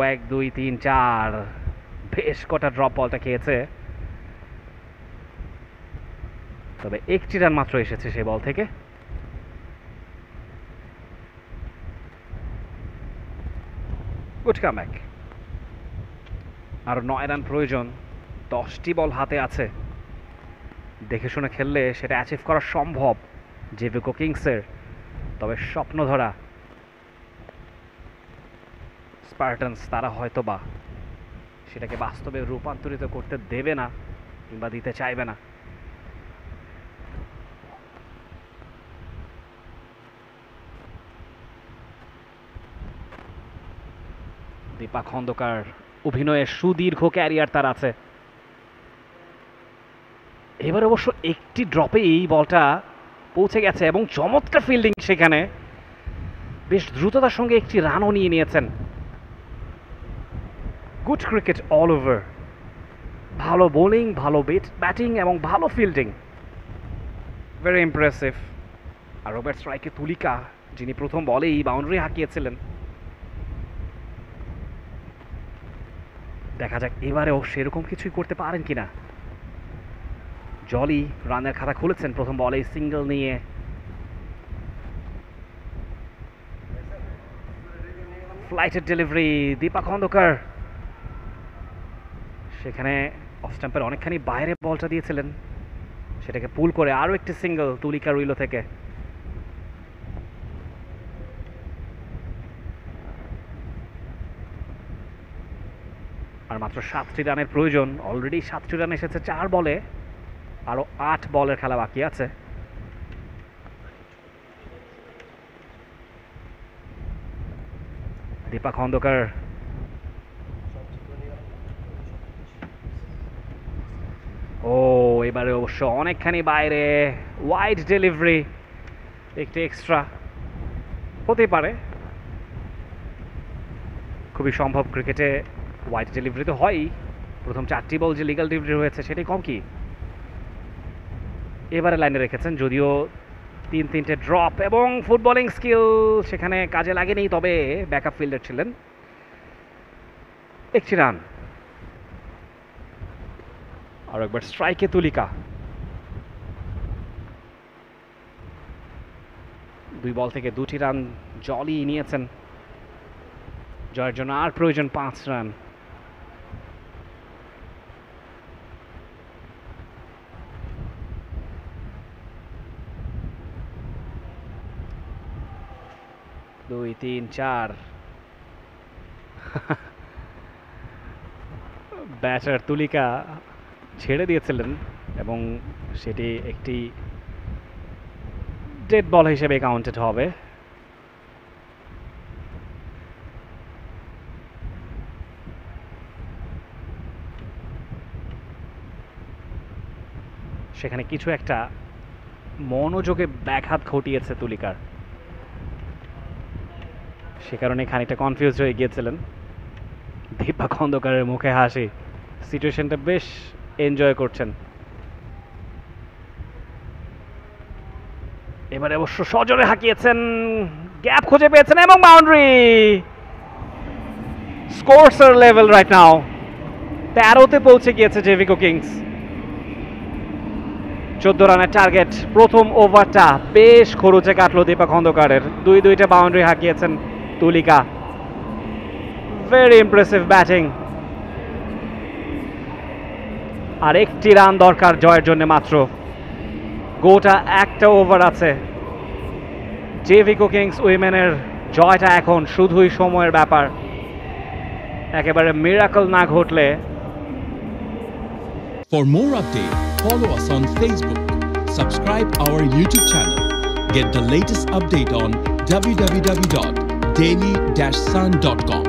1 2 3 4 বেশ কটা ড্রপ বলটা খেয়েছে, তবে একটি রান মাত্র এসেছে সেই বল থেকে। Good comeback. আরো 9 রান প্রয়োজন, 10টি বল হাতে আছে। দেখে শুনে খেললে সেটা অ্যাচিভ করা সম্ভব জেভিকো কিংসের, তবে স্বপ্ন ধরা স্পার্টানস তারা হয়তোবা সেটাকে বাস্তবে রূপান্তরিত করতে দেবে না কিংবা দিতে চাইবে না। দীপা খন্দকার অভিনয়ের সুদীর্ঘ ক্যারিয়ার তার আছে। এবার অবশ্য একটি ড্রপে এই বলটা পৌঁছে গেছে এবং চমৎকার ফিল্ডিং, সেখানে বেশ দ্রুততার সঙ্গে একটি রানও নিয়ে নিয়েছেন। গুড ক্রিকেট অল ওভার, ভালো বোলিং, ভালো ব্যাটিং এবং ভালো ফিল্ডিং, ভেরি ইমপ্রেসিভ। আর রবার্ট স্ট্রাইকে তুলিকা, যিনি প্রথম বলেই বাউন্ডারি হাঁকিয়েছিলেন। দেখা যাক এবারেও সেরকম কিছুই করতে পারেন কিনা। জলি রানের খাতা খুলেছেন প্রথম বলেই সিঙ্গেল নিয়ে। ফ্লাইটের ডেলিভারি দীপা খন্দকার, সেখানে অফ স্টাম্পের অনেকখানি বাইরে বলটা দিয়েছিলেন, সেটাকে পুল করে আরও একটি সিঙ্গেল তুলিকা রইল থেকে। আর মাত্র 7টি রানের প্রয়োজন। অলরেডি 7টি রান এসেছে 4 বলে, আরও 8 বলের খেলা বাকি আছে। দীপা খন্দকার ও এবারে অবশ্য অনেকখানি বাইরে, ওয়াইড ডেলিভারি, একটু এক্সট্রা হতে পারে, খুবই সম্ভব। ক্রিকেটে ওয়াইড ডেলিভারি তো হয়ই, প্রথম 4টি বল যে লিগাল ডেলিভারি হয়েছে সেটাই কম কি। এবারে লাইনে রেখেছেন, যদিও 3-3টে ড্রপ এবং ফুটবলিং স্কিল সেখানে কাজে লাগেনি, তবে ব্যাকআপ ফিল্ডার ছিলেন। একটি রান। আর একবার স্ট্রাইকে তুলিকা, 2 বল থেকে 2টি রান জলি নিয়েছেন। জয়ের জন্য আর প্রয়োজন 5 রান। দুই 3 4 ব্যাটার তুলিকা ছেড়ে দিয়েছিলেন এবং সেটি একটি ডেড বল হিসেবে কাউন্টেড হবে। সেখানে কিছু একটা মনোযোগে ব্যাঘাত ঘটিয়েছে তুলিকার, সে কারণে খানিকটা কনফিউজ হয়ে গিয়েছিলেন। দীপা খন্দকারের মুখে হাসি, সিচুয়েশনটা বেশ এনজয় করছেন। এবারে অবশ্য সজোরে হাঁকিয়েছেন, গ্যাপ খুঁজে পেয়েছেন এবং বাউন্ডারি। স্কোরস আর লেভেল রাইট নাও, 13তে পৌঁছে গিয়েছে জেভিকো কিংস। 14 রানের টার্গেট। প্রথম ওভারটা বেশ খরচে কাটলো দীপা খন্দকারের, 2-2টে বাউন্ডারি হাঁকিয়েছেন তুলিকা। Very impressive batting. আর একটি রান দরকার জয়ের জন্য মাত্র, গোটা একটা ওভার আছে। জেভিকো কিংস উইমেনের জয়টা এখন শুধুই সময়ের ব্যাপার, একেবারে মিরাকল না ঘটলে। For more updates, follow us on Facebook, subscribe our YouTube channel, get the latest update on www.daily-sun.com.